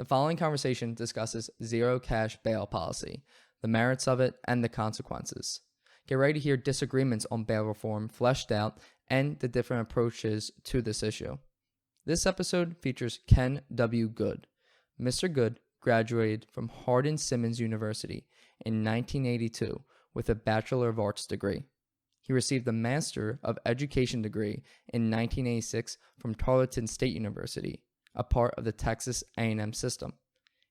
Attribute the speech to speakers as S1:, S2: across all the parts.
S1: The following conversation discusses zero cash bail policy, the merits of it, and the consequences. Get ready to hear disagreements on bail reform fleshed out and the different approaches to this issue. This episode features Ken W. Good. Mr. Good graduated from Hardin-Simmons University in 1982 with a Bachelor of Arts degree. He received a Master of Education degree in 1986 from Tarleton State University, a part of the Texas A&M system.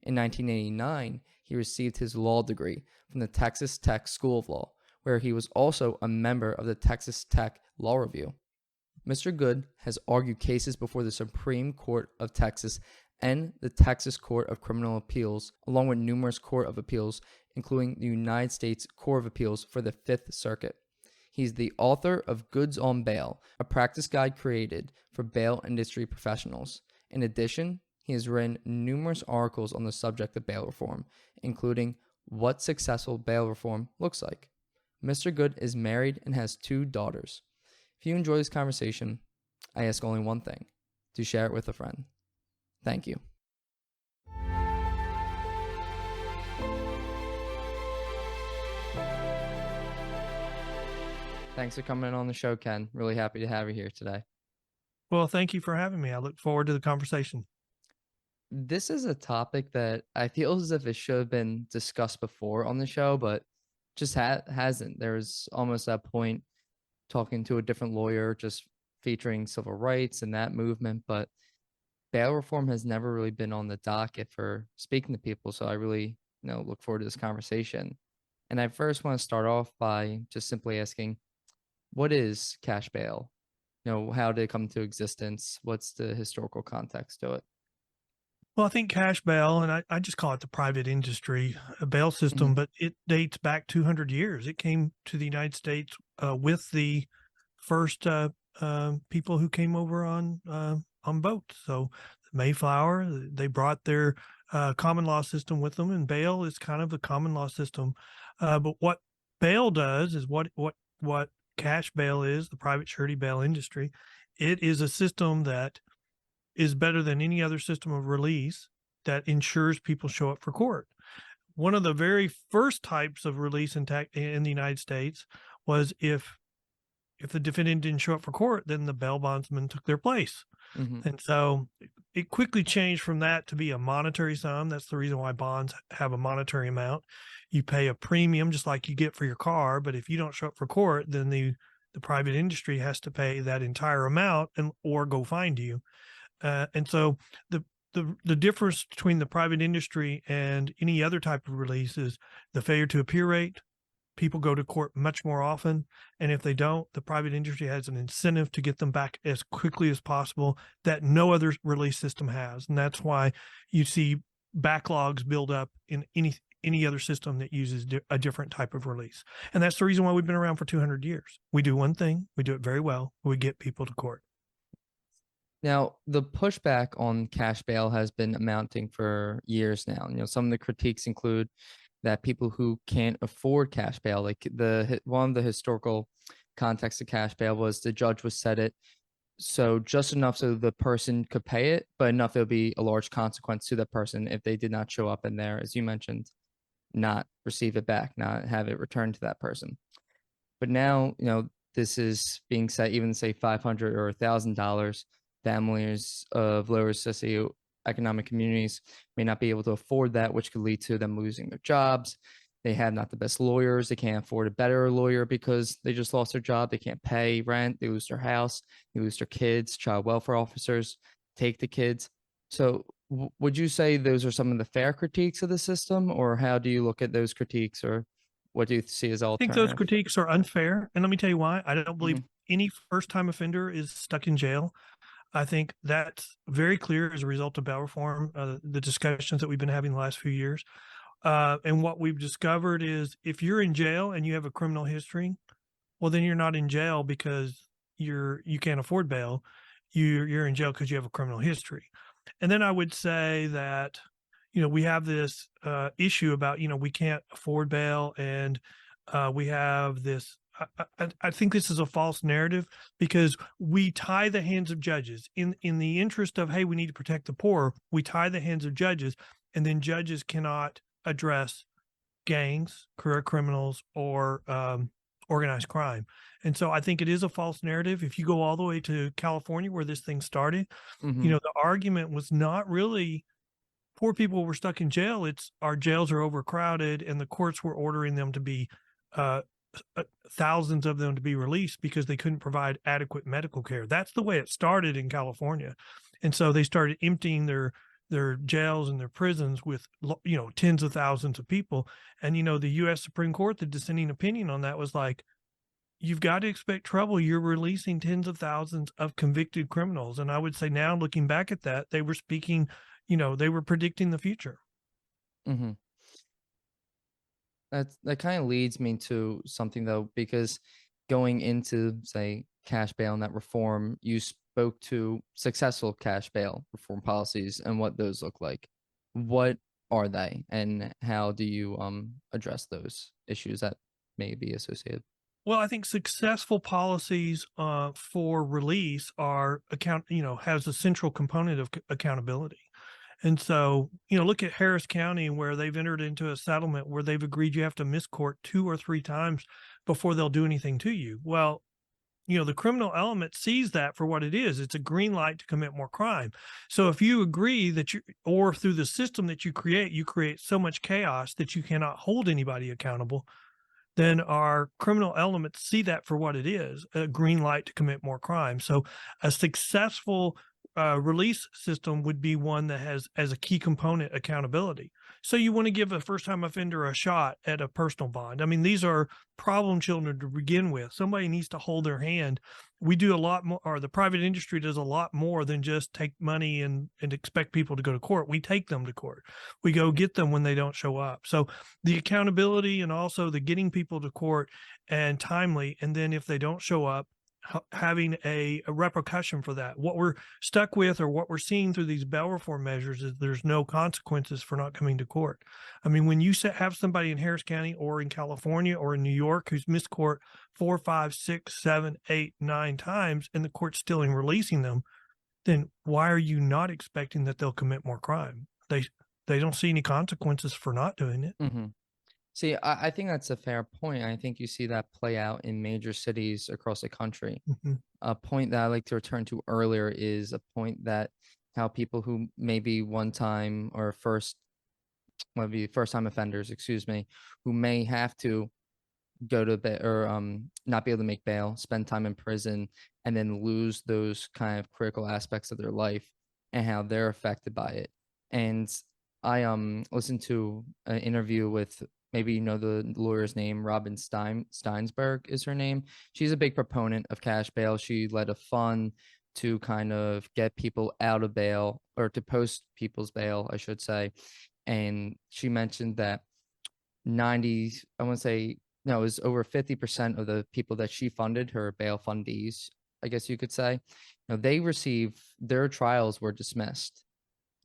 S1: In 1989, he received his law degree from the Texas Tech School of Law, where he was also a member of the Texas Tech Law Review. Mr. Good has argued cases before the Supreme Court of Texas and the Texas Court of Criminal Appeals, along with numerous Court of Appeals, including the United States Court of Appeals for the Fifth Circuit. He's the author of Goods on Bail, a practice guide created for bail industry professionals. In addition, he has written numerous articles on the subject of bail reform, including What Successful Bail Reform Looks Like. Mr. Good is married and has 2 daughters. If you enjoy this conversation, I ask only one thing: to share it with a friend. Thank you. Thanks for coming on the show, Ken. Really happy to have you here today.
S2: Well, thank you for having me. I look forward to the conversation.
S1: This is a topic that I feel as if it should have been discussed before on the show, but just hasn't. There was almost that point talking to a different lawyer, just featuring civil rights and that movement, but bail reform has never really been on the docket for speaking to people. So I really, look forward to this conversation. And I first want to start off by just simply asking, what is cash bail? How did it come to existence? What's the historical context to it?
S2: Well, I think cash bail, and I just call it the private industry bail system, but it dates back 200 years. It came to the United States with the first people who came over on boats. So Mayflower, they brought their common law system with them, and bail is kind of a common law system. But what bail does is what cash bail is, the private surety bail industry. It is a system that is better than any other system of release that ensures people show up for court. One of the very first types of release in the United States was if the defendant didn't show up for court, then the bail bondsman took their place. And so it quickly changed from that to be a monetary sum. That's the reason why bonds have a monetary amount. You pay a premium just like you get for your car, but if you don't show up for court, then the private industry has to pay that entire amount or go find you. And so the difference between the private industry and any other type of release is the failure to appear rate. People go to court much more often, and if they don't, the private industry has an incentive to get them back as quickly as possible that no other release system has. And that's why you see backlogs build up in any other system that uses a different type of release. And that's the reason why we've been around for 200 years. We do one thing, we do it very well, we get people to court.
S1: Now, the pushback on cash bail has been mounting for years now. Some of the critiques include that people who can't afford cash bail, like one of the historical context of cash bail was the judge would set it so just enough so the person could pay it, but enough it'll be a large consequence to that person if they did not show up in there, as you mentioned, not receive it back, not have it returned to that person. But now, this is being set, even say $500 or $1,000, families of lower socioeconomic communities may not be able to afford that, which could lead to them losing their jobs. They have not the best lawyers. They can't afford a better lawyer because they just lost their job. They can't pay rent. They lose their house. They lose their kids. Child welfare officers take the kids. So would you say those are some of the fair critiques of the system, or how do you look at those critiques, or what do you see as alternatives?
S2: I think those critiques are unfair. And let me tell you why. I don't believe any first-time offender is stuck in jail. I think that's very clear as a result of bail reform, the discussions that we've been having the last few years. And what we've discovered is if you're in jail and you have a criminal history, well, then you're not in jail because you can't afford bail. You're in jail because you have a criminal history. And then I would say that, we have this issue about, we can't afford bail, and we have this I think this is a false narrative because we tie the hands of judges in the interest of, hey, we need to protect the poor. We tie the hands of judges, and then judges cannot address gangs, career criminals, or organized crime. And so I think it is a false narrative. If you go all the way to California where this thing started,
S1: Mm-hmm.
S2: the argument was not really poor people were stuck in jail. It's our jails are overcrowded, and the courts were ordering them to be uh, thousands of them to be released because they couldn't provide adequate medical care. That's the way it started in California, and so they started emptying their jails and their prisons with tens of thousands of people. And the U.S. Supreme Court, the dissenting opinion on that was like, you've got to expect trouble. You're releasing tens of thousands of convicted criminals. And I would say now, looking back at that, they were speaking, they were predicting the future.
S1: Mm-hmm. That kind of leads me to something though, because going into say cash bail and that reform, you spoke to successful cash bail reform policies and what those look like. What are they, and how do you address those issues that may be associated?
S2: Well, I think successful policies for release are has a central component of accountability. And so, look at Harris County where they've entered into a settlement where they've agreed you have to miss court 2 or 3 times before they'll do anything to you. Well, the criminal element sees that for what it is. It's a green light to commit more crime. So if you agree that or through the system that you create so much chaos that you cannot hold anybody accountable, then our criminal elements see that for what it is, a green light to commit more crime. So a successful release system would be one that has as a key component accountability. So you want to give a first time offender a shot at a personal bond. I mean, these are problem children to begin with. Somebody needs to hold their hand. We do a lot more, or the private industry does a lot more than just take money and expect people to go to court. We take them to court. We go get them when they don't show up. So the accountability and also the getting people to court and timely. And then if they don't show up, having a repercussion for that. What we're stuck with, or what we're seeing through these bail reform measures, is there's no consequences for not coming to court. I mean, when you have somebody in Harris County or in California or in New York who's missed court 4, 5, 6, 7, 8, 9 times, and the court's still in releasing them, then why are you not expecting that they'll commit more crime? They don't see any consequences for not doing it.
S1: Mm-hmm. See, I think that's a fair point. I think you see that play out in major cities across the country.
S2: Mm-hmm.
S1: A point that I like to return to earlier is a point that how people who maybe one time or maybe first time offenders, excuse me, who may have to go to bail or not be able to make bail, spend time in prison, and then lose those kind of critical aspects of their life and how they're affected by it. And I listened to an interview with, maybe you know the lawyer's name, Robin Steinsberg is her name. She's a big proponent of cash bail. She led a fund to kind of get people out of bail, or to post people's bail, I should say. And she mentioned that 90, I want to say, no, it was over 50% of the people that she funded, her bail fundees, I guess you could say, they received, their trials were dismissed,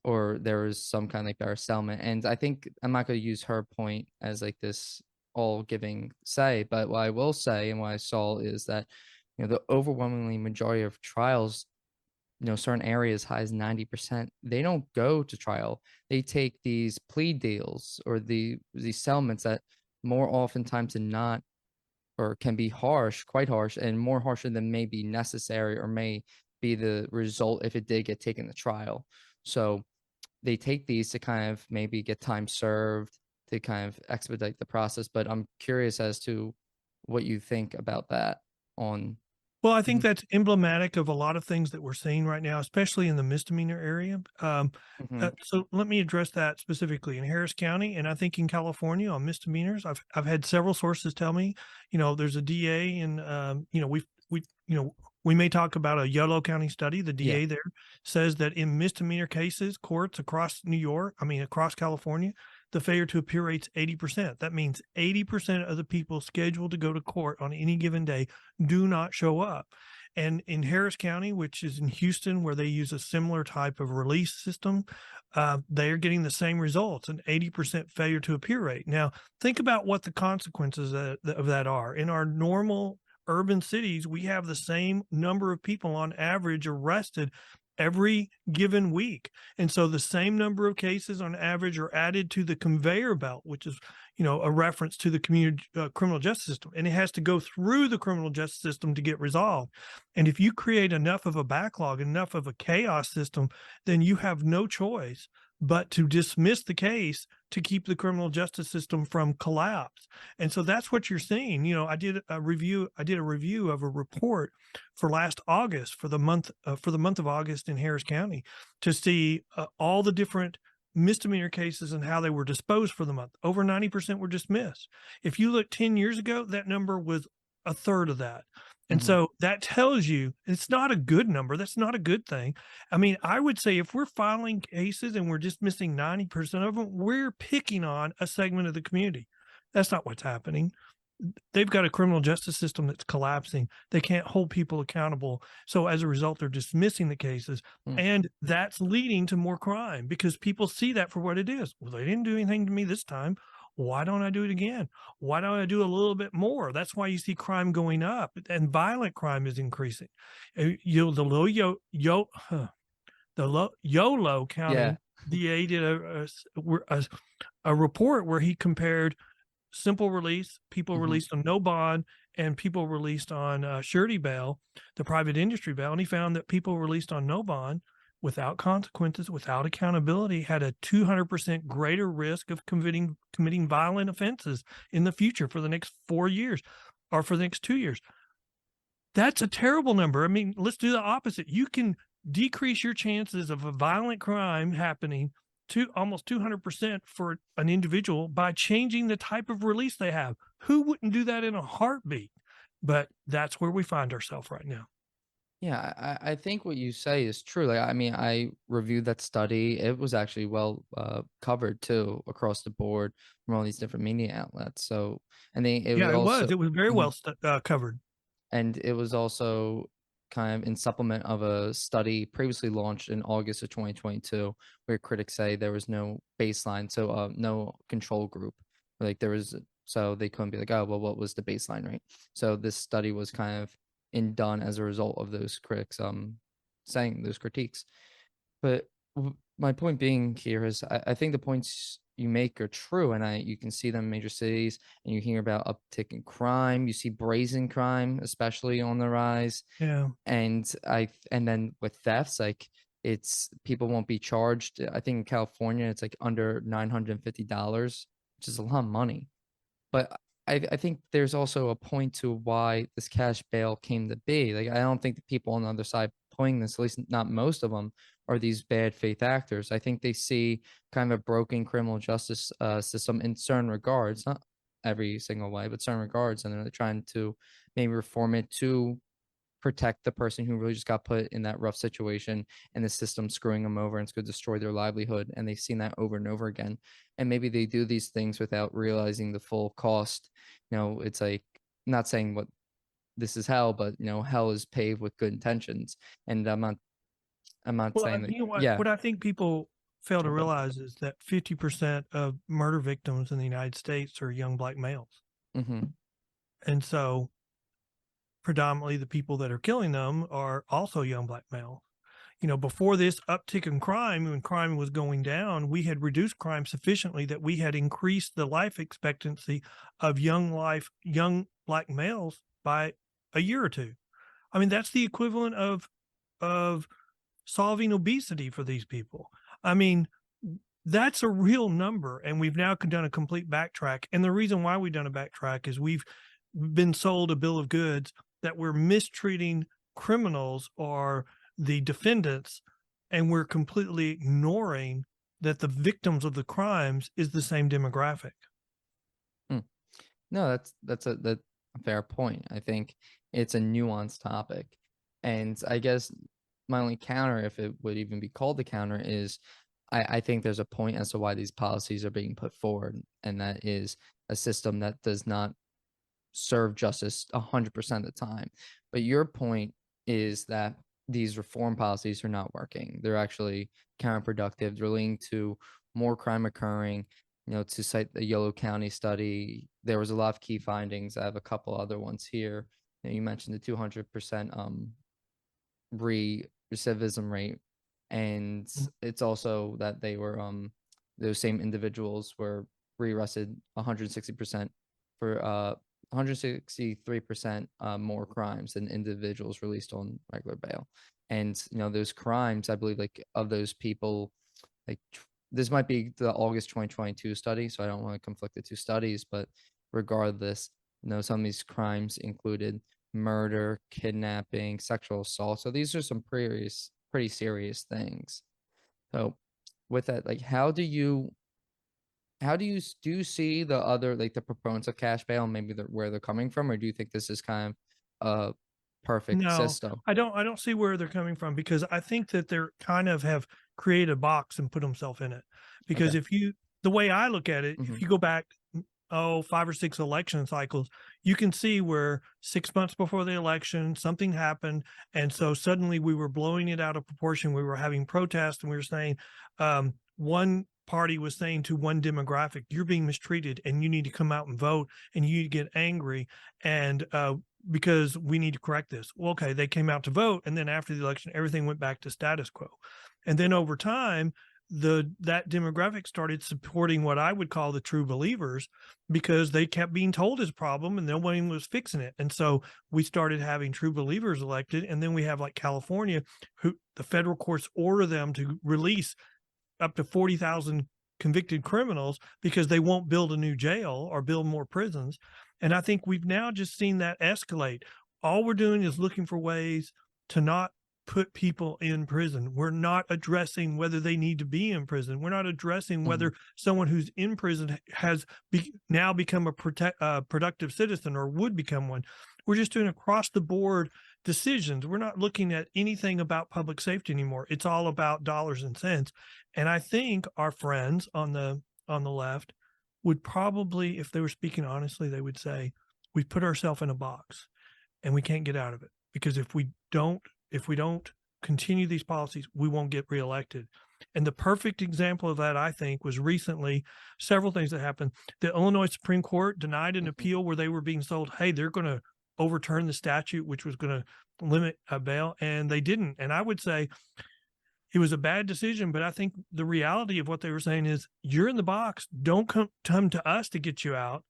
S1: or there was some kind of like better settlement. And I think I'm not going to use her point as like this all giving say, but what I will say and what I saw is that, the overwhelmingly majority of trials, certain areas high as 90%, they don't go to trial. They take these plea deals or these settlements that more oftentimes than not, or can be harsh, quite harsh, and more harsher than may be necessary or may be the result if it did get taken to trial. So they take these to kind of maybe get time served, to kind of expedite the process. But I'm curious as to what you think about that on.
S2: Well, I think
S1: Mhm,
S2: that's emblematic of a lot of things that we're seeing right now, especially in the misdemeanor area.
S1: mhm,
S2: So let me address that specifically in Harris County, and I think in California on misdemeanors. I've had several sources tell me, there's a DA, and we may talk about a Yolo County study. The
S1: yeah.
S2: DA there says that in misdemeanor cases, courts across across California, the failure to appear rate's 80%. That means 80% of the people scheduled to go to court on any given day do not show up. And in Harris County, which is in Houston, where they use a similar type of release system, they are getting the same results, an 80% failure to appear rate. Now, think about what the consequences of that are. In our normal urban cities, we have the same number of people on average arrested every given week. And so the same number of cases on average are added to the conveyor belt, which is, a reference to the community criminal justice system. And it has to go through the criminal justice system to get resolved. And if you create enough of a backlog, enough of a chaos system, then you have no choice but to dismiss the case to keep the criminal justice system from collapse. And so that's what you're seeing. I did a review of a report for last August for the month of August in Harris County to see all the different misdemeanor cases and how they were disposed for the month. Over 90% were dismissed. If you look 10 years ago, that number was a third of that. And
S1: Hmm.
S2: so that tells you it's not a good number. That's not a good thing. I mean, I would say if we're filing cases and we're dismissing 90% of them, we're picking on a segment of the community. That's not what's happening. They've got a criminal justice system that's collapsing. They can't hold people accountable. So as a result, they're dismissing the cases.
S1: Hmm.
S2: And that's leading to more crime because people see that for what it is. Well, they didn't do anything to me this time. Why don't I do it again? Why don't I do a little bit more? That's why you see crime going up and violent crime is increasing. The low Yolo
S1: Yeah.
S2: County DA did a report where he compared simple release, people
S1: Hmm.
S2: released on no bond, and people released on surety bail, the private industry bail. And he found that people released on no bond without consequences, without accountability, had a 200% greater risk of committing violent offenses in the future for the next 4 years or for the next 2 years. That's a terrible number. I mean, let's do the opposite. You can decrease your chances of a violent crime happening to almost 200% for an individual by changing the type of release they have. Who wouldn't do that in a heartbeat? But that's where we find ourselves right now.
S1: Yeah, I think what you say is true. Like, I mean, I reviewed that study. It was actually well covered too across the board from all these different media outlets. So, and they it was
S2: Yeah, it was.
S1: also,
S2: It was very
S1: mhm,
S2: well covered.
S1: and it was also kind of in supplement of a study previously launched in August of 2022, where critics say there was no baseline, so no control group. Like there was, so they couldn't be like, oh, well, what was the baseline, right? So this study was kind of done as a result of those critics saying those critiques. But my point being here is I think the points you make are true, and you can see them in major cities, and you hear about uptick in crime. You see brazen crime, especially on the rise,
S2: Yeah.
S1: and then with thefts, like it's people won't be charged. I think in California, it's like under $950, which is a lot of money. But I think there's also a point to why this cash bail came to be. Like, I don't think the people on the other side pulling this, at least not most of them, are these bad faith actors. I think they see kind of a broken criminal justice system in certain regards, not every single way, but certain regards, and they're trying to maybe reform it to protect the person who really just got put in that rough situation and the system screwing them over and it's going to destroy their livelihood. And they've seen that over and over again. And maybe they do these things without realizing the full cost. It's like, not saying what this is hell, but hell is paved with good intentions. And I'm not
S2: Well,
S1: saying that,
S2: you know what?
S1: yeah.
S2: What I think people fail to
S1: Oh, good.
S2: realize is that 50% of murder victims in the United States are young black males.
S1: Mm-hmm.
S2: And so predominantly the people that are killing them are also young black males. Before this uptick in crime, when crime was going down, we had reduced crime sufficiently that we had increased the life expectancy of young black males by a year or two. I mean, that's the equivalent of solving obesity for these people. I mean, that's a real number. And we've now done a complete backtrack. And the reason why we've done a backtrack is we've been sold a bill of goods that we're mistreating criminals or the defendants, and we're completely ignoring that the victims of the crimes is the same demographic.
S1: Hmm. No, that's a fair point. I think it's a nuanced topic. And I guess my only counter, if it would even be called the counter, is I think there's a point as to why these policies are being put forward, and that is a system that does not serve justice 100% of the time. But your point is that these reform policies are not working. They're actually counterproductive. They're leading to more crime occurring. To cite the Yolo County study, there was a lot of key findings. I have a couple other ones here. You mentioned the 200% recidivism rate, and
S2: Mm.
S1: it's also that those same individuals were rearrested 160% for 163% more crimes than individuals released on regular bail. And those crimes, I believe, like of those people, like this might be the August 2022 study, so I don't want to conflict the two studies, but regardless, some of these crimes included murder, kidnapping, sexual assault. So these are some pretty serious things. So with that, like do you see the other, like the proponents of cash bail, maybe where they're coming from, or do you think this is kind of a perfect
S2: No,
S1: system?
S2: I don't see where they're coming from, because I think that they're kind of have created a box and put themselves in it. Because
S1: Okay.
S2: if you the way I look at it,
S1: Hmm.
S2: if you go back, 5 or 6 election cycles, you can see where 6 months before the election, something happened, and so suddenly we were blowing it out of proportion. We were having protests, and we were saying, one party was saying to one demographic, "You're being mistreated, and you need to come out and vote, and you need to get angry, and because we need to correct this." Well, okay, they came out to vote, and then after the election, everything went back to status quo. And then over time, that demographic started supporting what I would call the true believers, because they kept being told his problem and nobody was fixing it. And so we started having true believers elected. And then we have like California, who the federal courts order them to release up to 40,000 convicted criminals because they won't build a new jail or build more prisons. And I think we've now just seen that escalate. All we're doing is looking for ways to not put people in prison. We're not addressing whether they need to be in prison. We're not addressing
S1: Hmm.
S2: whether someone who's in prison has now become a productive citizen or would become one. We're just doing across the board decisions. We're not looking at anything about public safety anymore. It's all about dollars and cents. And I think our friends on the left would probably, if they were speaking honestly, they would say, we put ourselves in a box and we can't get out of it, because if we don't continue these policies, we won't get reelected. And the perfect example of that, I think, was recently several things that happened. The Illinois Supreme Court denied an
S1: Hmm.
S2: appeal where they were being sold, hey, they're going to overturn the statute, which was going to limit a bail, and they didn't. And I would say it was a bad decision, but I think the reality of what they were saying is, you're in the box. Don't come to us to get you out.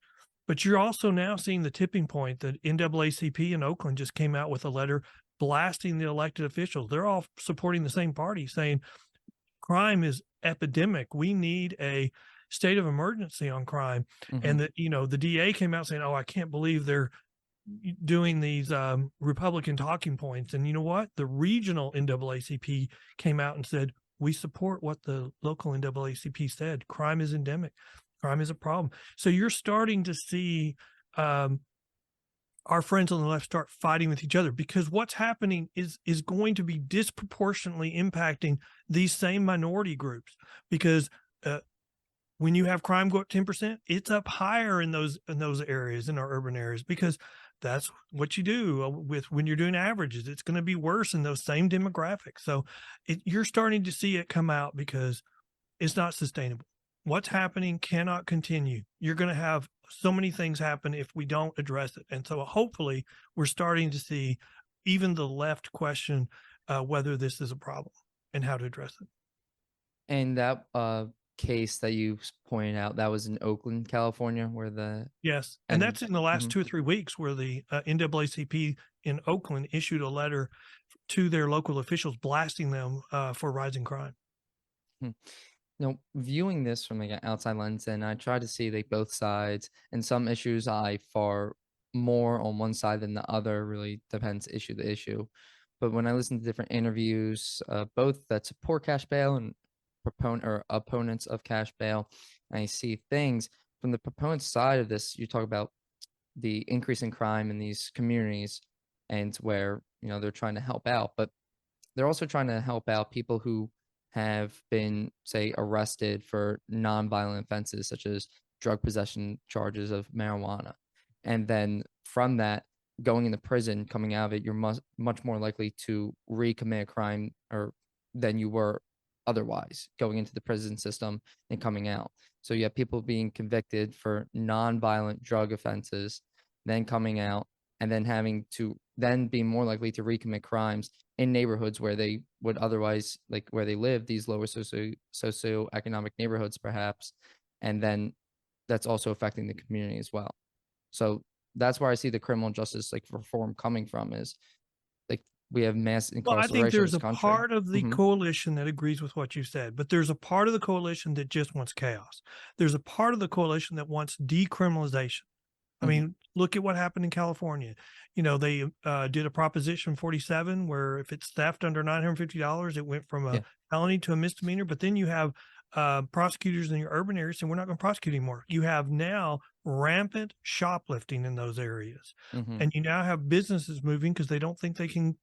S2: But you're also now seeing the tipping point that NAACP in Oakland just came out with a letter blasting the elected officials. They're all supporting the same party, saying crime is epidemic. We need a state of emergency on crime.
S1: Hmm.
S2: And the DA came out saying, "Oh, I can't believe they're doing these Republican talking points." And you know what? The regional NAACP came out and said, we support what the local NAACP said. Crime is endemic. Crime is a problem. So you're starting to see um, our friends on the left start fighting with each other, because what's happening is going to be disproportionately impacting these same minority groups. Because uh, when you have crime go up 10%, it's up higher in those areas, in our urban areas, because that's what you do with when you're doing averages. It's going to be worse in those same demographics. So you're starting to see it come out, because it's not sustainable. What's happening cannot continue. You're going to have so many things happen if we don't address it. And so hopefully we're starting to see even the left question whether this is a problem and how to address it.
S1: And that case that you pointed out, that was in Oakland, California, where the
S2: Yes, and
S1: and
S2: that's in the last
S1: mhm.
S2: 2 or 3 weeks, where the NAACP in Oakland issued a letter to their local officials blasting them for rising crime.
S1: Hmm. Viewing this from like an outside lens, and I try to see like both sides, and some issues I far more on one side than the other. Really depends issue to issue. But when I listen to different interviews, both that support cash bail and proponent or opponents of cash bail, and I see things from the proponent side of this. You talk about the increase in crime in these communities, and where they're trying to help out, but they're also trying to help out people who have been, say, arrested for nonviolent offenses such as drug possession charges of marijuana. And then from that, going into prison, coming out of it, you're much more likely to recommit a crime or than you were otherwise going into the prison system and coming out. So you have people being convicted for non-violent drug offenses, then coming out and then having to then be more likely to recommit crimes in neighborhoods where they would otherwise like where they live, these lower socioeconomic neighborhoods perhaps, and then that's also affecting the community as well. So that's where I see the criminal justice like reform coming from is like we have mass
S2: Well, I think
S1: incarceration in
S2: there's
S1: this
S2: a
S1: country.
S2: part of the
S1: Hmm.
S2: coalition that agrees with what you said, but there's a part of the coalition that just wants chaos. There's a part of the coalition that wants decriminalization. I
S1: Hmm.
S2: mean, look at what happened in California. You know, they did a Proposition 47 where if it's theft under $950, it went from a
S1: Yeah.
S2: felony to a misdemeanor. But then you have prosecutors in your urban areas saying, we're not going to prosecute anymore. You have now rampant shoplifting in those areas.
S1: Hmm.
S2: And you now have businesses moving because they don't think they can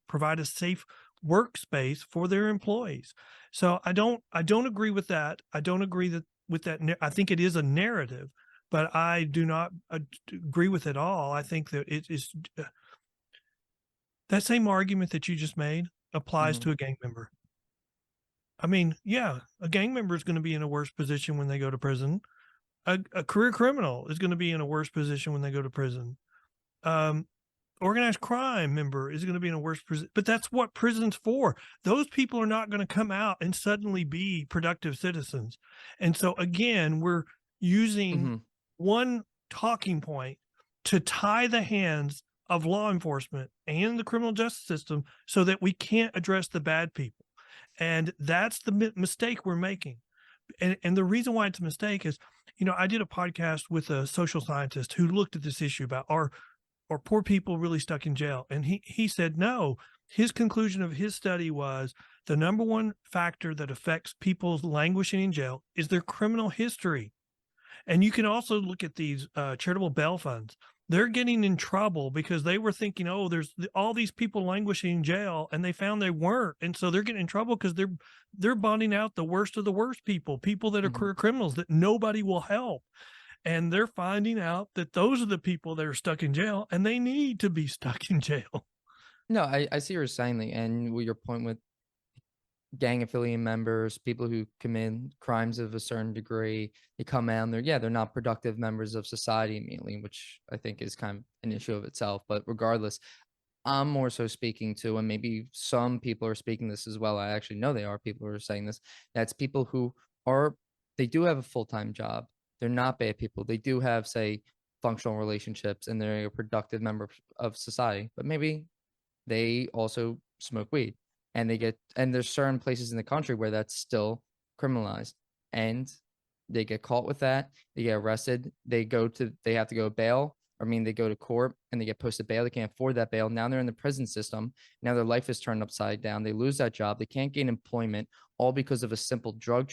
S2: provide a safe workspace for their employees. So I don't agree with that. I don't agree that with that. I think it is a narrative, but I do not agree with it all. I think that it is that same argument that you just made applies
S1: Hmm.
S2: to a gang member. I mean, yeah, a gang member is going to be in a worse position when they go to prison. A career criminal is going to be in a worse position when they go to prison. Um, Organized crime member is going to be in a worse prison, but that's what prison's for. Those people are not going to come out and suddenly be productive citizens. And so again, we're using
S1: Hmm.
S2: one talking point to tie the hands of law enforcement and the criminal justice system so that we can't address the bad people. And that's the mistake we're making. And the reason why it's a mistake is, I did a podcast with a social scientist who looked at this issue about are poor people really stuck in jail? And he said no. His conclusion of his study was the number one factor that affects people's languishing in jail is their criminal history. And you can also look at these charitable bail funds. They're getting in trouble because they were thinking, oh, there's all these people languishing in jail, and they found they weren't, and so they're getting in trouble because they're bonding out the worst of the worst people, people that are
S1: Hmm.
S2: career criminals that nobody will help, and they're finding out that those are the people that are stuck in jail, and they need to be stuck in jail.
S1: No, I see what you're saying, like, and with your point with gang affiliate members, people who commit crimes of a certain degree, they come out and they're not productive members of society immediately, which I think is kind of an issue of itself. But regardless, I'm more so speaking to, and maybe some people are speaking this as well. I actually know they are people who are saying this. That's people who are they do have a full-time job. They're not bad people. They do have, say, functional relationships and they're a productive member of society. But maybe they also smoke weed and there's certain places in the country where that's still criminalized and they get caught with that, they get arrested, they have to go bail, or I mean they go to court and they get posted bail, they can't afford that bail, now they're in the prison system, now their life is turned upside down, they lose that job, they can't gain employment, all because of a simple drug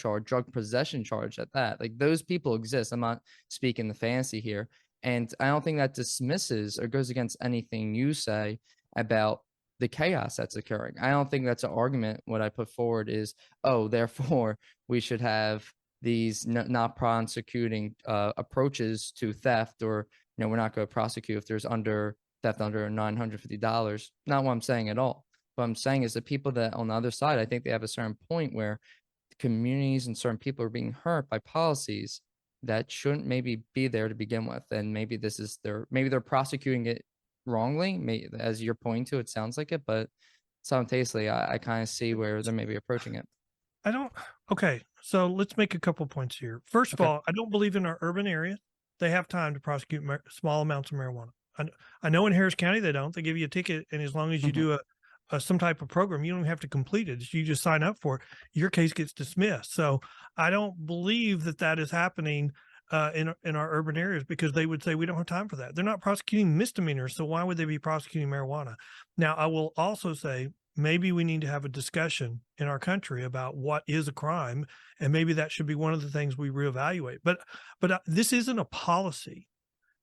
S1: possession charge at that. Like those people exist. I'm not speaking the fantasy here, and I don't think that dismisses or goes against anything you say about the chaos that's occurring. I don't think that's an argument. What I put forward is, oh, therefore we should have these not prosecuting approaches to theft, or we're not going to prosecute if there's under theft under $950. Not what I'm saying at all. What I'm saying is the people that on the other side, I think they have a certain point where communities and certain people are being hurt by policies that shouldn't maybe be there to begin with, and maybe maybe they're prosecuting it wrongly, as you're pointing to, it sounds like it, but simultaneously I kind of see where they're maybe approaching it.
S2: I don't. Okay, so let's make a couple points here. First of
S1: Okay.
S2: all, I don't believe in our urban areas they have time to prosecute small amounts of marijuana. I know in Harris County they don't. They give you a ticket, and as long as you
S1: Hmm.
S2: do a some type of program, you don't have to complete it. You just sign up for it. Your case gets dismissed. So I don't believe that that is happening in our urban areas because they would say we don't have time for that. They're not prosecuting misdemeanors, so why would they be prosecuting marijuana? Now I will also say maybe we need to have a discussion in our country about what is a crime, and maybe that should be one of the things we reevaluate. But this isn't a policy.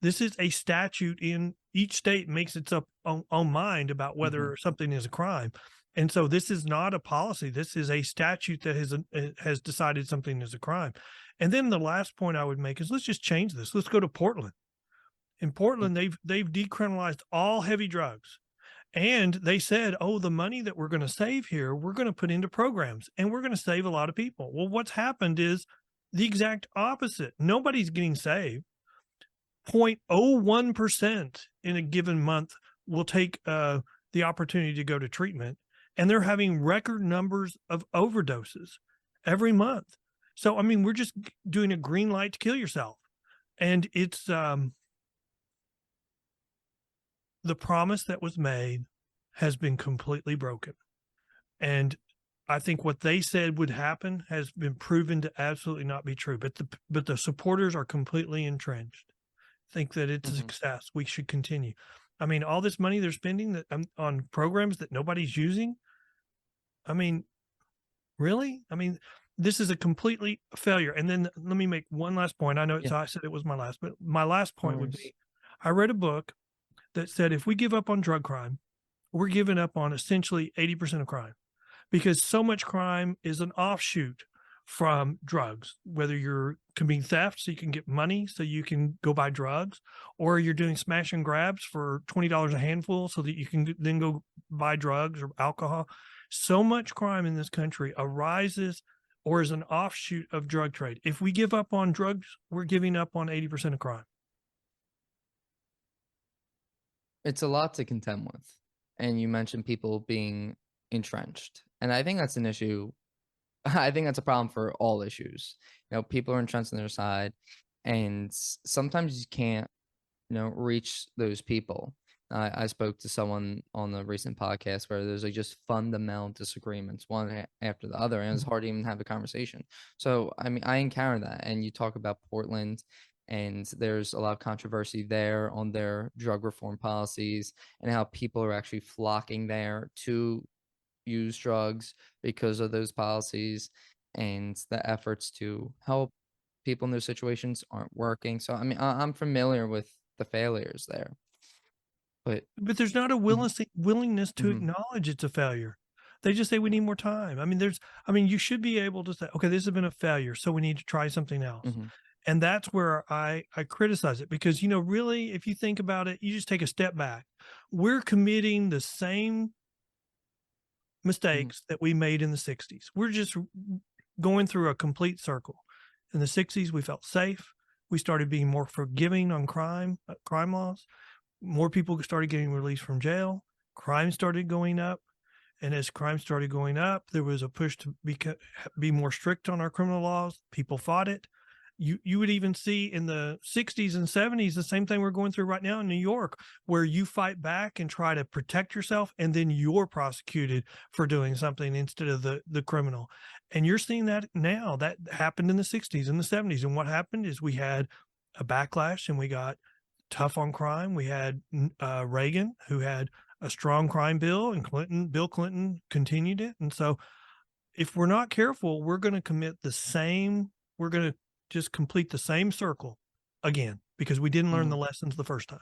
S2: This is a statute in each state makes its own mind about
S1: Hmm.
S2: whether something is a crime. And so this is not a policy. This is a statute that has decided something is a crime. And then the last point I would make is let's just change this. Let's go to Portland. In Portland, they've decriminalized all heavy drugs. And they said, oh, the money that we're going to save here, we're going to put into programs and we're going to save a lot of people. Well, what's happened is the exact opposite. Nobody's getting saved. 0.01% in a given month will take the opportunity to go to treatment. And they're having record numbers of overdoses every month. So, I mean, we're just doing a green light to kill yourself. And it's the promise that was made has been completely broken. And I think what they said would happen has been proven to absolutely not be true. But the supporters are completely entrenched. Think that it's a success. We should continue. I mean, all this money they're spending that on programs that nobody's using. I mean, really? I mean, this is a completely failure. And then let me make one last point. I know
S1: Yeah,
S2: I said it was my last, but my last
S1: no
S2: point would
S1: worries.
S2: be I read a book that said if we give up on drug crime, we're giving up on essentially 80% of crime because so much crime is an offshoot from drugs, whether you're committing theft so you can get money so you can go buy drugs, or you're doing smash and grabs for $20 a handful so that you can then go buy drugs or alcohol. So much crime in this country arises or is an offshoot of drug trade. If we give up on drugs, we're giving up on 80% of crime.
S1: It's a lot to contend with. And you mentioned people being entrenched. And I think that's an issue. I think that's a problem for all issues. People are entrenched on their side, and sometimes you can't, reach those people. I spoke to someone on the recent podcast where there's like just fundamental disagreements, one after the other, and it's hard to even have a conversation. So, I mean, I encounter that, and you talk about Portland, and there's a lot of controversy there on their drug reform policies and how people are actually flocking there to use drugs because of those policies, and the efforts to help people in those situations aren't working. So, I mean, I'm familiar with the failures there, but
S2: But there's not a
S1: mhm,
S2: willingness to
S1: mhm,
S2: acknowledge it's a failure. They just say we need more time. I mean, you should be able to say, okay, this has been a failure, so we need to try something else.
S1: mhm,
S2: And that's where I criticize it because, you know, really, if you think about it, you just take a step back. We're committing the same
S1: mhm,
S2: mistakes that we made in the 60s. We're just going through a complete circle. In the 60s, we felt safe. We started being more forgiving on crime laws. More people started getting released from jail. Crime started going up. And as crime started going up, there was a push to be more strict on our criminal laws. People fought it. You would even see in the 60s and 70s the same thing we're going through right now in New York, where you fight back and try to protect yourself, and then you're prosecuted for doing something instead of the criminal. And you're seeing that now. That happened in the 60s and the 70s. And what happened is we had a backlash and we got tough on crime. We had Reagan, who had a strong crime bill, and Bill Clinton continued it. And so, if we're not careful, we're going to commit the same. We're going to just complete the same circle again because we didn't learn the
S1: mhm.
S2: lessons the first time.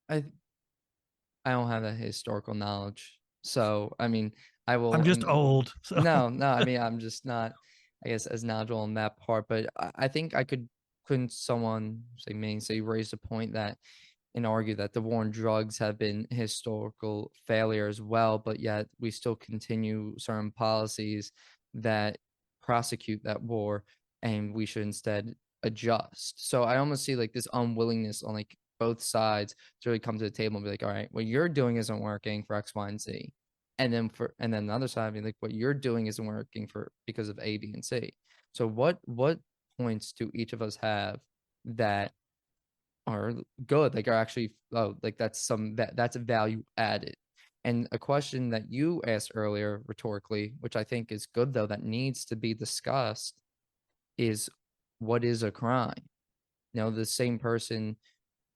S1: I I don't have that historical knowledge. So, I mean, I
S2: I'm
S1: will
S2: just old, so
S1: no, no, I mean, I'm just not, I guess, as knowledgeable on that part, but I think couldn't someone, say, raise a point that and argue that the war on drugs have been historical failure as well, but yet we still continue certain policies that prosecute that war, and we should instead adjust. So I almost see like this unwillingness on like both sides to really come to the table and be like, all right, what you're doing isn't working for X, Y, and Z. And then the other side being like what you're doing isn't working for because of A, B, and C. So what points do each of us have that are good, like are actually like that's a value added. And a question that you asked earlier rhetorically, which I think is good though, that needs to be discussed is what is a crime? The same person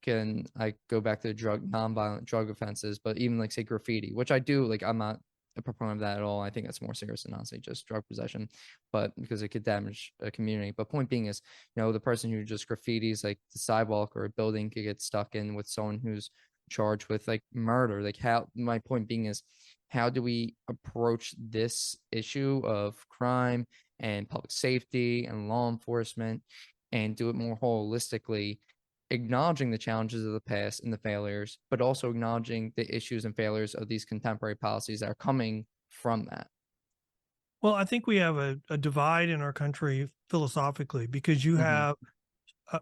S1: can I go back to the nonviolent drug offenses, but even like say graffiti, which I do like, I'm not a proponent of that at all. I think that's more serious than honestly just drug possession, but because it could damage a community. But point being is, the person who just graffitis like the sidewalk or a building could get stuck in with someone who's charged with like murder. Like how my point being is, how do we approach this issue of crime and public safety and law enforcement and do it more holistically acknowledging the challenges of the past and the failures, but also acknowledging the issues and failures of these contemporary policies that are coming from that.
S2: Well, I think we have a divide in our country philosophically because you
S1: Hmm.
S2: have, uh,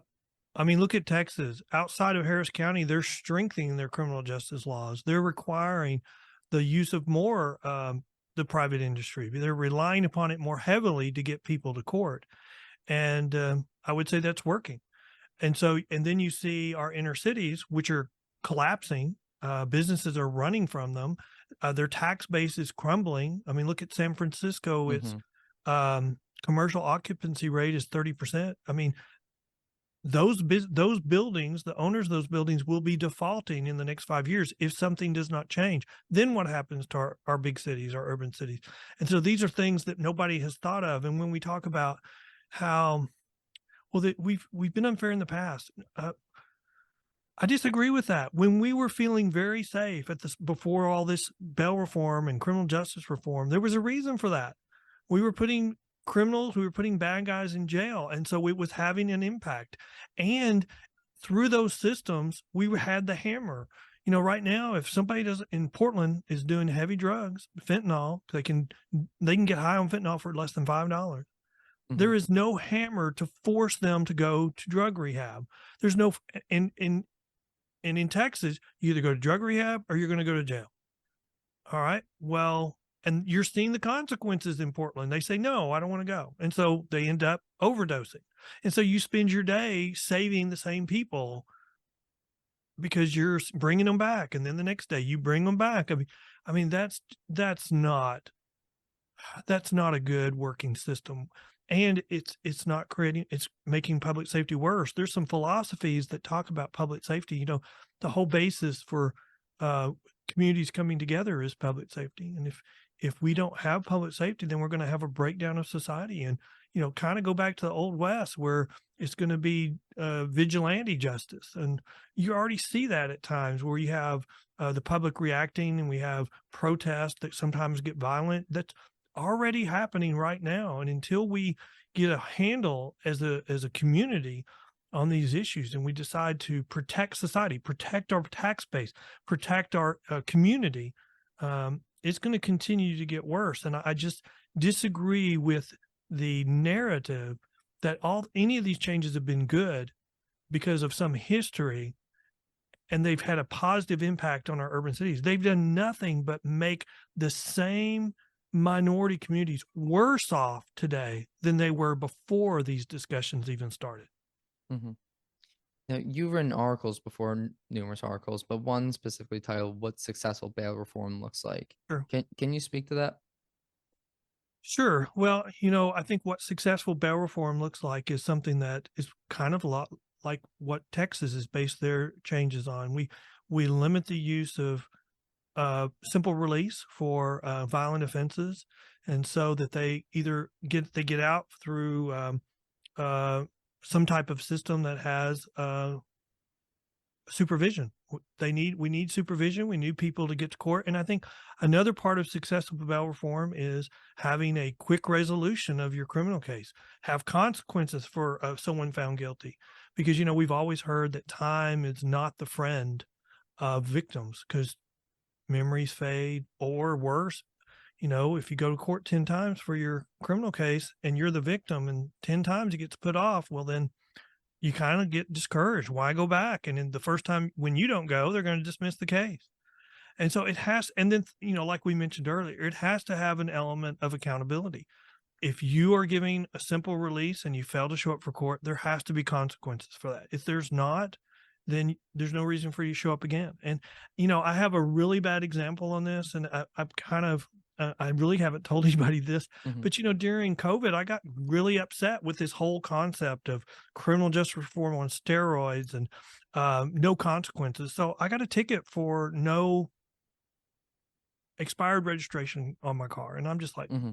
S2: I mean, look at Texas. Outside of Harris County, they're strengthening their criminal justice laws. They're requiring the use of more the private industry. They're relying upon it more heavily to get people to court, and I would say that's working. And so, and then you see our inner cities, which are collapsing. Businesses are running from them. Their tax base is crumbling. I mean, look at San Francisco. Its
S1: Hmm.
S2: commercial occupancy rate is 30%. I mean, those buildings, the owners of those buildings will be defaulting in the next 5 years if something does not change. Then what happens to our big cities, our urban cities? And so these are things that nobody has thought of. And when we talk about how well that we've been unfair in the past, I disagree with that. When we were feeling very safe at this before all this bail reform and criminal justice reform, there was a reason for that. We were putting criminals, we were putting bad guys in jail, and so it was having an impact. And through those systems, we had the hammer. You know, right now, if somebody does in Portland is doing heavy drugs, fentanyl, they can get high on fentanyl for less than $5.
S1: Hmm.
S2: There is no hammer to force them to go to drug rehab. There's no and in Texas, you either go to drug rehab or you're going to go to jail. All right. Well, and you're seeing the consequences in Portland. They say, no, I don't want to go. And so they end up overdosing. And so you spend your day saving the same people because you're bringing them back. And then the next day you bring them back. I mean, that's not that's not a good working system. And it's not creating, it's making public safety worse. There's some philosophies that talk about public safety. You know, the whole basis for uh, communities coming together is public safety. And if we don't have public safety, then we're going to have a breakdown of society. And you know, kind of go back to the old west where it's going to be vigilante justice. And you already see that at times where you have the public reacting and we have protests that sometimes get violent. That's already happening right now. And until we get a handle as a community on these issues and we decide to protect society, protect our tax base, protect our community, it's going to continue to get worse. And I just disagree with the narrative that all any of these changes have been good because of some history and they've had a positive impact on our urban cities. They've done nothing but make the same minority communities worse off today than they were before these discussions even started.
S1: Hmm. Now, you've written articles before, numerous articles, but one specifically titled "What Successful Bail Reform Looks Like."
S2: Sure.
S1: Can you speak to that?
S2: Sure. Well, you know, I think what successful bail reform looks like is something that is kind of a lot like what Texas has based their changes on. We limit the use of simple release for violent offenses, and so that they either get out through uh, some type of system that has supervision. We need supervision. We need people to get to court. And I think another part of successful bail reform is having a quick resolution of your criminal case, have consequences for someone found guilty. Because, you know, we've always heard that time is not the friend of victims because memories fade, or worse, you know, if you go to court 10 times for your criminal case and you're the victim and 10 times it gets put off, well, then you kind of get discouraged. Why go back? And then the first time when you don't go, they're going to dismiss the case. And so it has, and then, you know, like we mentioned earlier, it has to have an element of accountability. If you are giving a simple release and you fail to show up for court, there has to be consequences for that. If there's not, then there's no reason for you to show up again. And, you know, I have a really bad example on this, and I've kind of, I really haven't told anybody this,
S1: Hmm.
S2: but, you know, during COVID, I got really upset with this whole concept of criminal justice reform on steroids and no consequences. So I got a ticket for no expired registration on my car. And I'm just like,
S1: Hmm.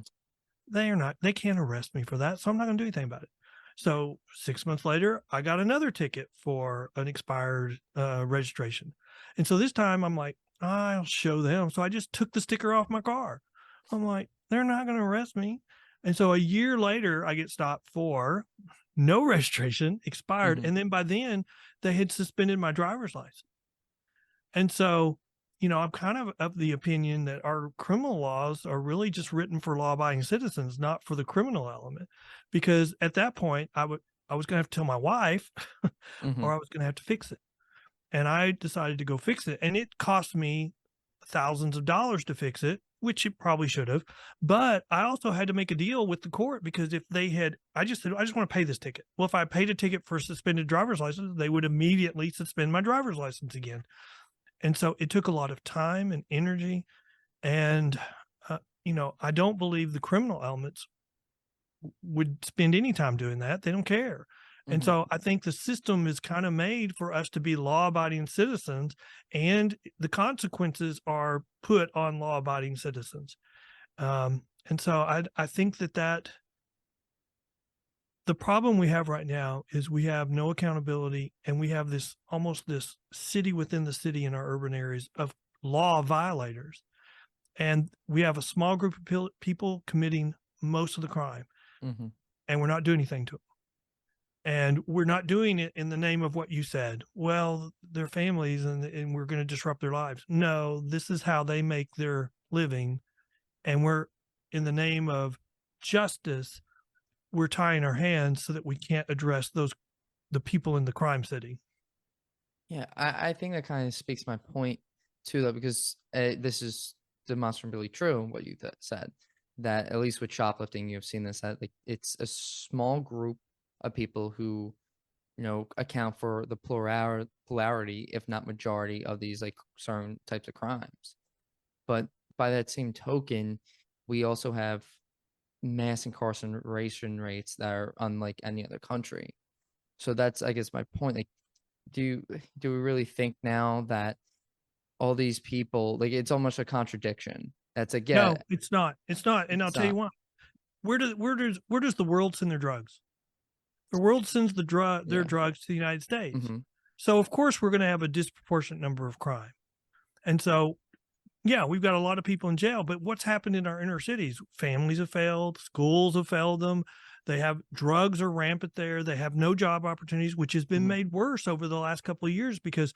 S2: they can't arrest me for that. So I'm not going to do anything about it. So 6 months later, I got another ticket for an expired registration. And so this time I'm like, I'll show them. So I just took the sticker off my car. I'm like, they're not going to arrest me. And so a year later, I get stopped for no registration, expired.
S1: Hmm.
S2: And then by then, they had suspended my driver's license. And so, I'm kind of the opinion that our criminal laws are really just written for law-abiding citizens, not for the criminal element. Because at that point, I was going to have to tell my wife,
S1: Hmm.
S2: or I was going to have to fix it. And I decided to go fix it, and it cost me thousands of dollars to fix it, which it probably should have. But I also had to make a deal with the court, because if they had, I just said, I just want to pay this ticket. Well, if I paid a ticket for suspended driver's license, they would immediately suspend my driver's license again. And so it took a lot of time and energy. And, I don't believe the criminal elements would spend any time doing that. They don't care. And
S1: Hmm.
S2: so I think the system is kind of made for us to be law abiding citizens, and the consequences are put on law abiding citizens. And so I think that the problem we have right now is we have no accountability, and we have this almost this city within the city in our urban areas of law violators. And we have a small group of people committing most of the crime,
S1: Hmm.
S2: and we're not doing anything to it. And we're not doing it in the name of what you said. Well, their families, and we're going to disrupt their lives. No, this is how they make their living. And we're, in the name of justice, we're tying our hands so that we can't address the people in the crime city.
S1: Yeah, I think that kind of speaks my point too, though, because this is demonstrably true what you said. That at least with shoplifting, you've seen this, that like it's a small group of people who account for the plurality, if not majority, of these like certain types of crimes. But by that same token, we also have mass incarceration rates that are unlike any other country. So that's, I guess, my point. Like, do we really think now that all these people, like, it's almost a contradiction? That's like, yeah,
S2: No, it's not. It's not. And I'll
S1: it's
S2: tell you
S1: not.
S2: why. Where does the world send their drugs? The world sends their
S1: Yeah.
S2: drugs to the United States.
S1: Hmm.
S2: So of course we're going to have a disproportionate number of crime. And so, yeah, we've got a lot of people in jail, but what's happened in our inner cities? Families have failed, schools have failed them. They have drugs are rampant there. They have no job opportunities, which has been
S1: Hmm.
S2: made worse over the last couple of years because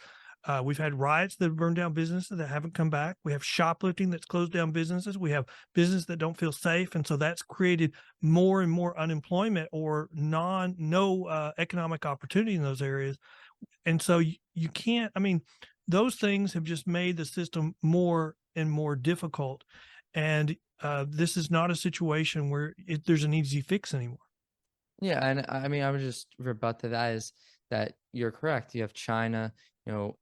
S2: we've had riots that have burned down businesses that haven't come back. We have shoplifting that's closed down businesses. We have businesses that don't feel safe, and so that's created more and more unemployment or no economic opportunity in those areas. And so you can't. I mean, those things have just made the system more and more difficult. And this is not a situation where there's an easy fix anymore.
S1: Yeah, and I mean, I would just rebut to that is that you're correct. You have China,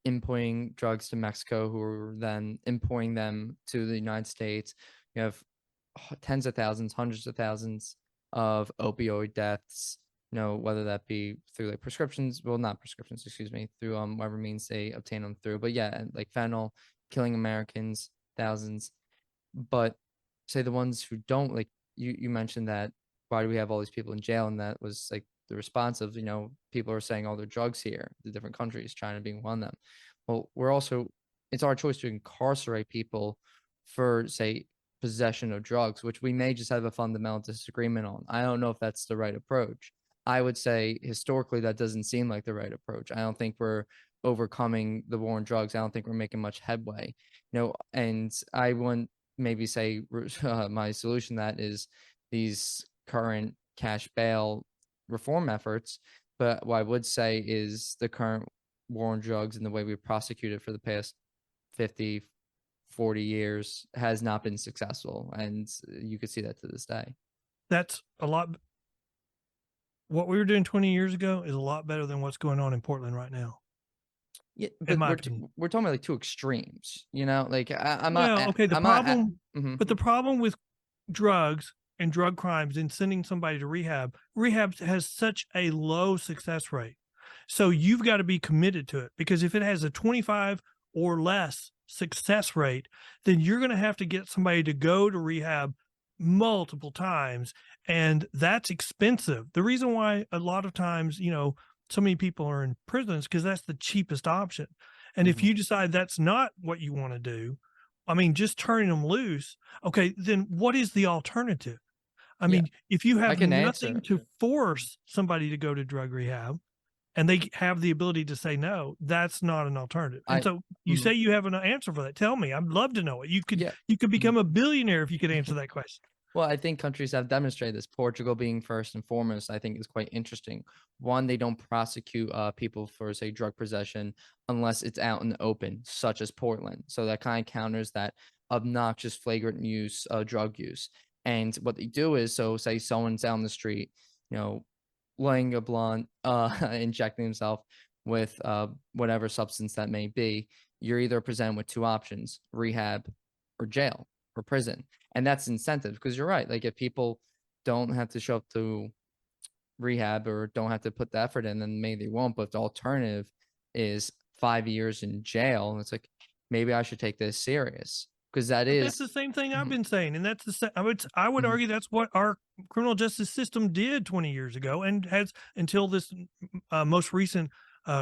S1: importing drugs to Mexico, who are then importing them to the United States. You have tens of thousands, hundreds of thousands of opioid deaths. Whether that be through like prescriptions, well, not prescriptions, excuse me, through whatever means they obtain them through. But yeah, and like fentanyl killing Americans, thousands. But say the ones who don't, like you mentioned that, why do we have all these people in jail? And that was like the response of, people are saying all their drugs here, the different countries, China being one of them. Well, it's our choice to incarcerate people for, say, possession of drugs, which we may just have a fundamental disagreement on. I don't know if that's the right approach. I would say historically that doesn't seem like the right approach. I don't think we're overcoming the war on drugs. I don't think we're making much headway. And I wouldn't maybe say my solution to that is these current cash bail reform efforts. But what I would say is the current war on drugs and the way we've prosecuted for the past 50, 40 years has not been successful. And you could see that to this day.
S2: That's a lot. What we were doing 20 years ago is a lot better than what's going on in Portland right now,
S1: Yeah,
S2: in
S1: but
S2: my
S1: we're
S2: opinion.
S1: we're talking about like two extremes, Like I'm not
S2: Well, okay,
S1: I'm not
S2: but the problem with drugs and drug crimes and sending somebody to rehab has such a low success rate. So you've got to be committed to it, because if it has a 25 or less success rate, then you're going to have to get somebody to go to rehab multiple times, and that's expensive. The reason why a lot of times, so many people are in prisons because that's the cheapest option. And if
S1: Mhm.
S2: you decide that's not what you want to do, I mean, just turning them loose. Okay, then what is the alternative? I
S1: Yeah,
S2: mean, if you
S1: I
S2: have
S1: can
S2: nothing
S1: answer.
S2: to force somebody to go to drug rehab and they have the ability to say no, that's not an alternative. And
S1: I
S2: so you say
S1: mhm,
S2: you have an answer for that. Tell me. I'd love to know it.
S1: yeah.
S2: You could
S1: Mhm.
S2: become a billionaire if you could answer that question.
S1: Well, I think countries have demonstrated this. Portugal being first and foremost, I think is quite interesting. One, they don't prosecute people for, say, drug possession unless it's out in the open, such as Portland. So that kind of counters that obnoxious, flagrant use, drug use. And what they do is, so say someone's down the street, you know, laying a blunt, injecting himself with whatever substance that may be, you're either presented with two options: rehab or jail or prison. And that's incentive because you're right. Like if people don't have to show up to rehab or don't have to put the effort in, then maybe they won't. But the alternative is 5 years in jail. And it's like, maybe I should take this serious because that
S2: But that's
S1: is.
S2: the same thing I've
S1: Mhm,
S2: been saying, and that's I would
S1: mhm,
S2: argue that's what our criminal justice system did 20 years ago, and has until this most recent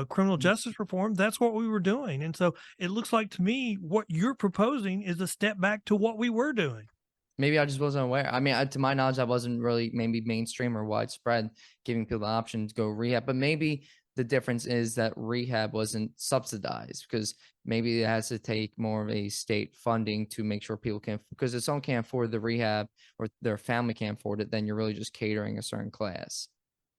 S2: criminal
S1: mhm.
S2: justice reform. That's what we were doing, and so it looks like to me what you're proposing is a step back to what we were doing.
S1: Maybe I just wasn't aware. I mean, to my knowledge, I wasn't really maybe mainstream or widespread giving people the option to go rehab. But maybe the difference is that rehab wasn't subsidized because maybe it has to take more of a state funding to make sure people can, because if someone can't afford the rehab or their family can't afford it, then you're really just catering a certain class.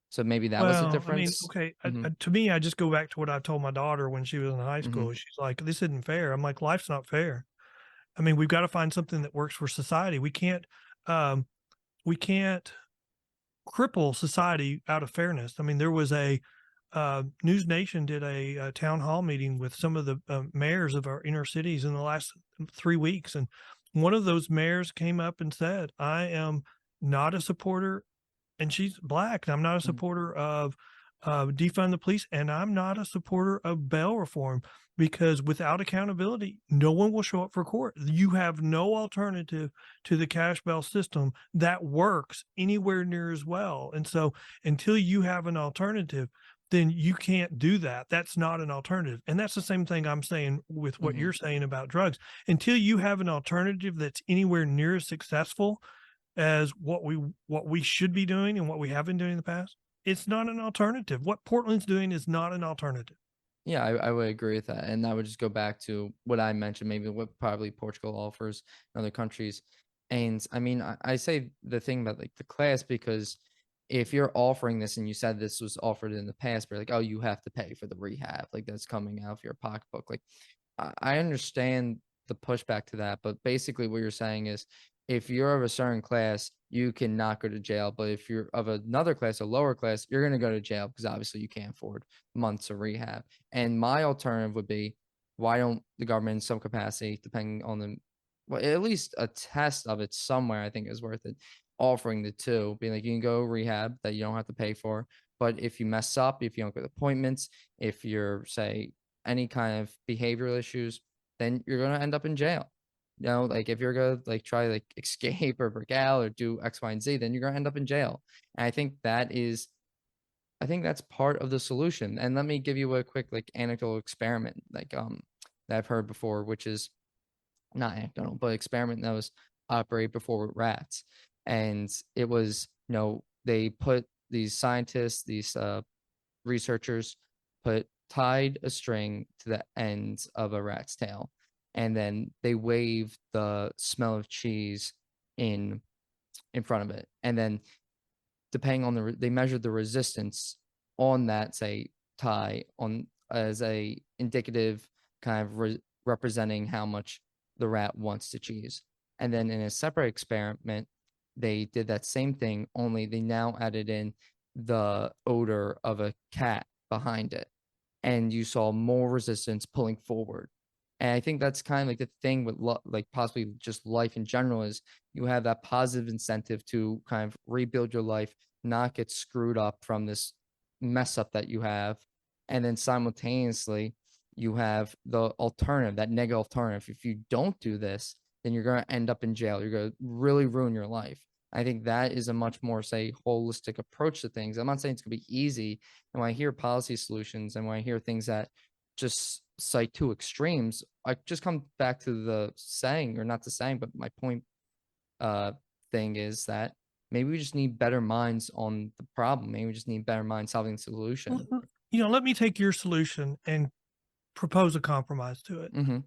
S1: So maybe that was the
S2: Well, I mean,
S1: difference.
S2: okay,
S1: Hmm.
S2: to me, I just go back to what I told my daughter when she was in high
S1: Hmm.
S2: school. She's like, "This isn't fair." I'm like, "Life's not fair." I mean, we've got to find something that works for society. Um, we can't cripple society out of fairness. I mean, there was a News Nation did a town hall meeting with some of the mayors of our inner cities in the last 3 weeks, and one of those mayors came up and said, "I am not a supporter," and she's black. And I'm not a
S1: Hmm.
S2: supporter of defund the police, and I'm not a supporter of bail reform because without accountability, no one will show up for court. You have no alternative to the cash bail system that works anywhere near as well. And so, until you have an alternative, then you can't do that. That's not an alternative. And that's the same thing I'm saying with what
S1: Hmm.
S2: you're saying about drugs. Until you have an alternative that's anywhere near as successful as what we should be doing and what we have been doing in the past, it's not an alternative. What Portland's doing is not an alternative.
S1: Yeah, I would agree with that. And I would just go back to what I mentioned, maybe what probably Portugal offers in other countries. And I mean, I say the thing about like the class because if you're offering this and you said this was offered in the past, but like, oh, you have to pay for the rehab, like that's coming out of your pocketbook. Like I understand the pushback to that, but basically what you're saying is if you're of a certain class, you cannot go to jail. But if you're of another class, a lower class, you're going to go to jail because obviously you can't afford months of rehab. And my alternative would be why don't the government, in some capacity, depending on the, well, at least a test of it somewhere, I think is worth it. Offering the two, being like, you can go rehab that you don't have to pay for. But if you mess up, if you don't get appointments, if you're, say, any kind of behavioral issues, then you're gonna end up in jail. You know, like if you're gonna like try like escape or break out or do X, Y, and Z, then you're gonna end up in jail. And I think that's part of the solution. And let me give you a quick like anecdotal experiment, like that I've heard before, which is not anecdotal, but experiment that was operated before with rats. And it was, they put these scientists, these researchers tied a string to the ends of a rat's tail, and then they waved the smell of cheese in in front of it, and then depending on they measured the resistance on that, say, tie on as a indicative kind of representing how much the rat wants to cheese. And then in a separate experiment, they did that same thing, only they now added in the odor of a cat behind it. And you saw more resistance pulling forward. And I think that's kind of like the thing with like possibly just life in general is you have that positive incentive to kind of rebuild your life, not get screwed up from this mess up that you have. And then simultaneously, you have the alternative, that negative alternative. If you don't do this, then you're going to end up in jail. You're going to really ruin your life. I think that is a much more, say, holistic approach to things. I'm not saying it's going to be easy. And when I hear policy solutions and when I hear things that just cite two extremes, I just come back to the saying, or not the saying, but my point thing is that Maybe we just need better minds on the problem. Maybe we just need better minds solving the solution.
S2: Well, let me take your solution and propose a compromise to it.
S1: Mm-hmm.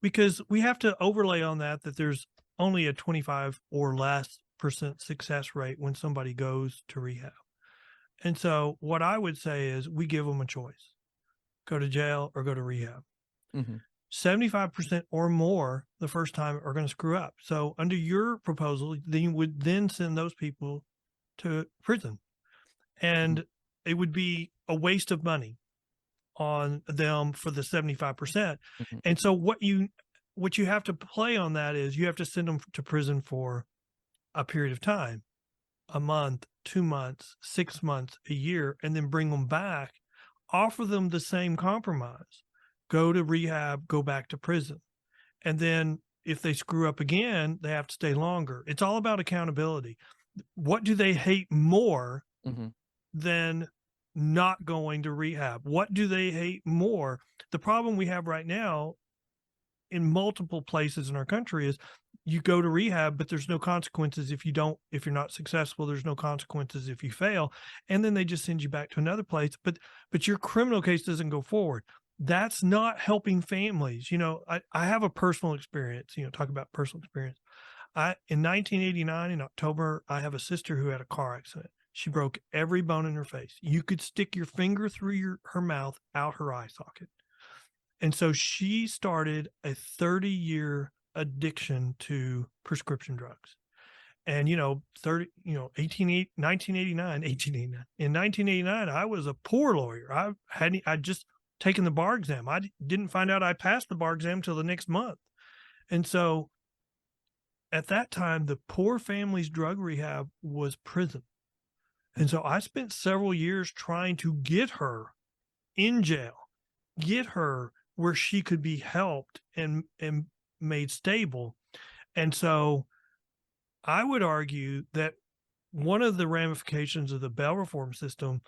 S2: Because we have to overlay on that there's only a 25 or less percent success rate when somebody goes to rehab. And so what I would say is we give them a choice: go to jail or go to rehab.
S1: Mm-hmm.
S2: 75% or more the first time are going to screw up. So under your proposal, then you would then send those people to prison, and it would be a waste of money on them for the 75%.
S1: Mm-hmm.
S2: And so what you have to play on that is you have to send them to prison for a period of time, a month, 2 months, 6 months, a year, and then bring them back, offer them the same compromise: go to rehab, go back to prison. And then if they screw up again, they have to stay longer. It's all about accountability. What do they hate more
S1: Mm-hmm.
S2: than not going to rehab? What do they hate more? The problem we have right now in multiple places in our country is you go to rehab, but there's no consequences if you're not successful. There's no consequences if you fail. And then they just send you back to another place. But your criminal case doesn't go forward. That's not helping families. I have a personal experience, talk about personal experience. In 1989, in October, I have a sister who had a car accident. She broke every bone in her face. You could stick your finger through her mouth, out her eye socket. And so she started a 30-year addiction to prescription drugs. And, 1989. In 1989, I was a poor lawyer. I'd just taken the bar exam. I didn't find out I passed the bar exam till the next month. And so at that time, the poor family's drug rehab was prison. And so I spent several years trying to get her in jail, get her where she could be helped and made stable. And so I would argue that one of the ramifications of the bail reform system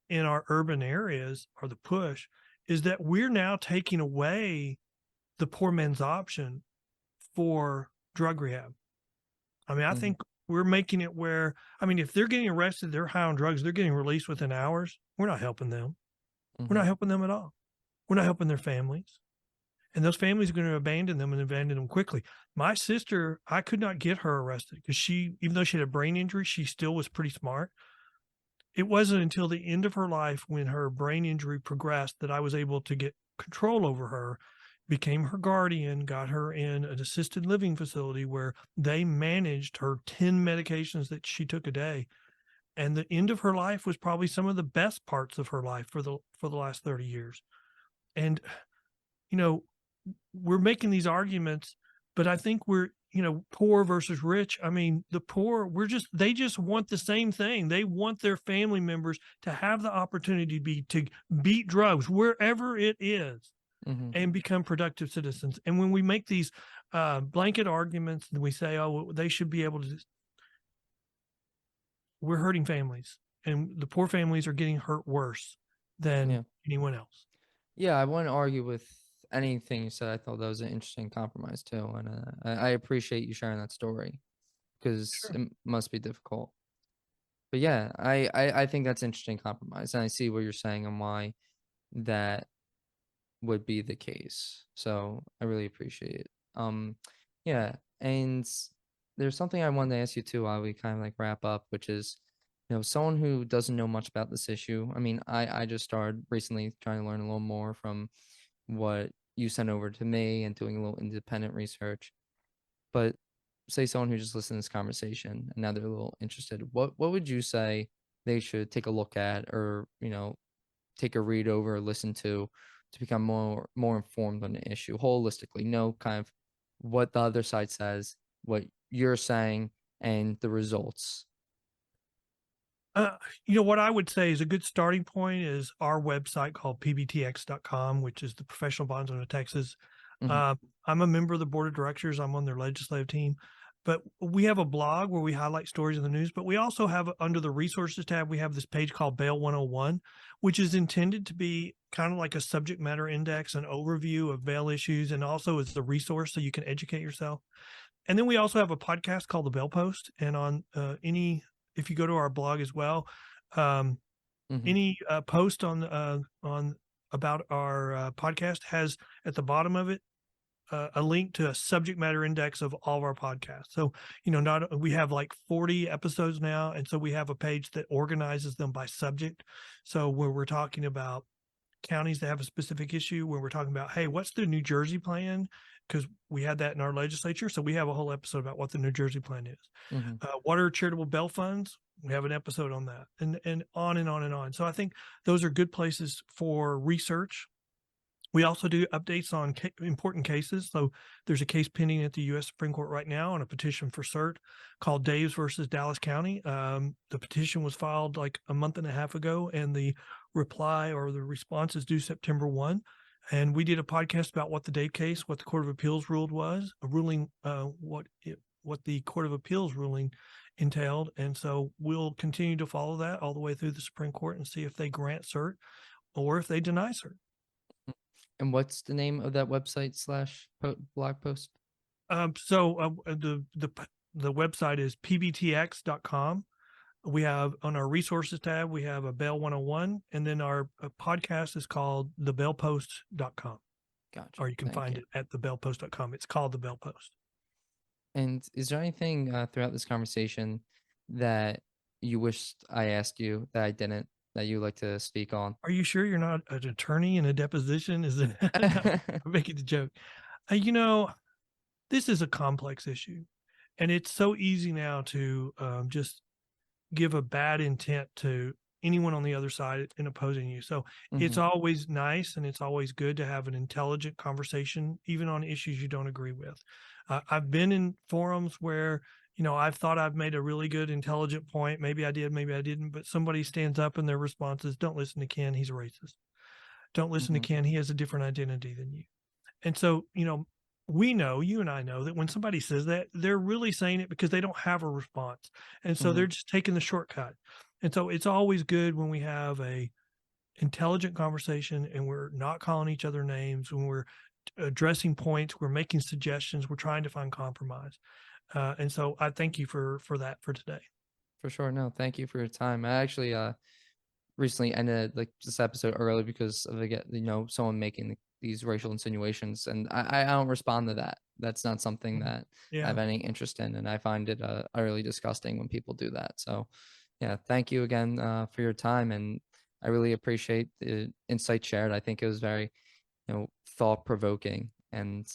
S2: in our urban areas, or the push, is that we're now taking away the poor man's option for drug rehab. I mean, I
S1: Mm-hmm.
S2: think we're making it where, if they're getting arrested, they're high on drugs, they're getting released within hours. We're not helping them. We're
S1: Mm-hmm.
S2: not helping them at all. We're not helping their families. And those families are going to abandon them and abandon them quickly. My sister, I could not get her arrested because even though she had a brain injury, she still was pretty smart. It wasn't until the end of her life, when her brain injury progressed, that I was able to get control over her, became her guardian, got her in an assisted living facility where they managed her 10 medications that she took a day. And the end of her life was probably some of the best parts of her life for the last 30 years. And, we're making these arguments, but I think we're, poor versus rich. I mean, the poor, they just want the same thing. They want their family members to have the opportunity to beat drugs wherever it is
S1: Mm-hmm.
S2: and become productive citizens. And when we make these blanket arguments and we say, oh, they should be able to, we're hurting families, and the poor families are getting hurt worse than
S1: Yeah.
S2: anyone else.
S1: Yeah, I wouldn't argue with anything you said. I thought that was an interesting compromise too, and I appreciate you sharing that story because
S2: Sure.
S1: it must be difficult. But yeah, I think that's interesting compromise, and I see what you're saying and why that would be the case. So I really appreciate it. Yeah, and there's something I wanted to ask you too while we kind of like wrap up, which is, someone who doesn't know much about this issue. I mean, I just started recently trying to learn a little more from what you sent over to me and doing a little independent research. But say someone who just listened to this conversation and now they're a little interested, what would you say they should take a look at, or take a read over or listen to become more informed on the issue holistically? Know kind of what the other side says, what you're saying, and the results.
S2: What I would say is a good starting point is our website called pbtx.com, which is the Professional Bondsmen of Texas.
S1: Hmm.
S2: I'm a member of the board of directors. I'm on their legislative team, but we have a blog where we highlight stories in the news. But we also have, under the resources tab, we have this page called Bail 101, which is intended to be kind of like a subject matter index, an overview of bail issues, and also as the resource so you can educate yourself. And then we also have a podcast called The Bail Post, and on any if you go to our blog as well, um,
S1: Mm-hmm.
S2: any post on about our podcast has at the bottom of it a link to a subject matter index of all of our podcasts. So, not we have like 40 episodes now, and so we have a page that organizes them by subject. So where we're talking about counties that have a specific issue, where we're talking about, hey, what's the New Jersey plan? Because we had that in our legislature, so we have a whole episode about what the New Jersey plan is.
S1: Mm-hmm.
S2: What are charitable bail funds? We have an episode on that, and on and on and on. So I think those are good places for research. We also do updates on important cases. So there's a case pending at the U.S. Supreme Court right now on a petition for cert called Daves versus Dallas County. The petition was filed like a month and a half ago, and the reply or the response is due September 1. And we did a podcast about what the Dave case, what the Court of Appeals ruled was, a ruling, what the Court of Appeals ruling entailed. And so we'll continue to follow that all the way through the Supreme Court and see if they grant cert or if they deny cert.
S1: And what's the name of that website / blog post?
S2: The website is pbtx.com. We have on our resources tab, we have a Bail 101, and then our podcast is called thebailpost.com.
S1: Gotcha.
S2: Or you can find it at thebailpost.com. It's called The Bail Post.
S1: And is there anything throughout this conversation that you wished I asked you that I didn't, that you like to speak on?
S2: Are you sure you're not an attorney in a deposition? Is it? I'm making the joke. This is a complex issue, and it's so easy now to just give a bad intent to anyone on the other side in opposing you. So it's always nice and it's always good to have an intelligent conversation, even on issues you don't agree with. I've been in forums where, I've thought I've made a really good, intelligent point. Maybe I did, maybe I didn't, but somebody stands up and their response is, don't listen to Ken. He's a racist. Don't listen to Ken. He has a different identity than you. And so, we know, you and I know, that when somebody says that, they're really saying it because they don't have a response. And so they're just taking the shortcut. And so it's always good when we have a intelligent conversation and we're not calling each other names, when we're addressing points, we're making suggestions, we're trying to find compromise. And so I thank you for that for today.
S1: For sure. No, thank you for your time. I actually recently ended like this episode early because of someone making these racial insinuations, and I don't respond to that. That's not something that I have any interest in, and I find it utterly disgusting when people do that. So yeah, thank you again for your time, and I really appreciate the insight shared. I think it was very thought-provoking, and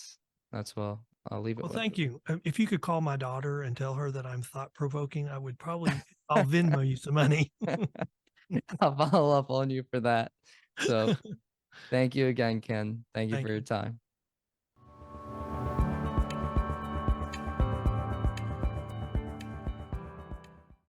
S1: that's well, I'll leave it with.
S2: Well, thank you. If you could call my daughter and tell her that I'm thought-provoking, I would I'll Venmo you some money.
S1: I'll follow up on you for that. So thank you again, Ken. Thank you for your time.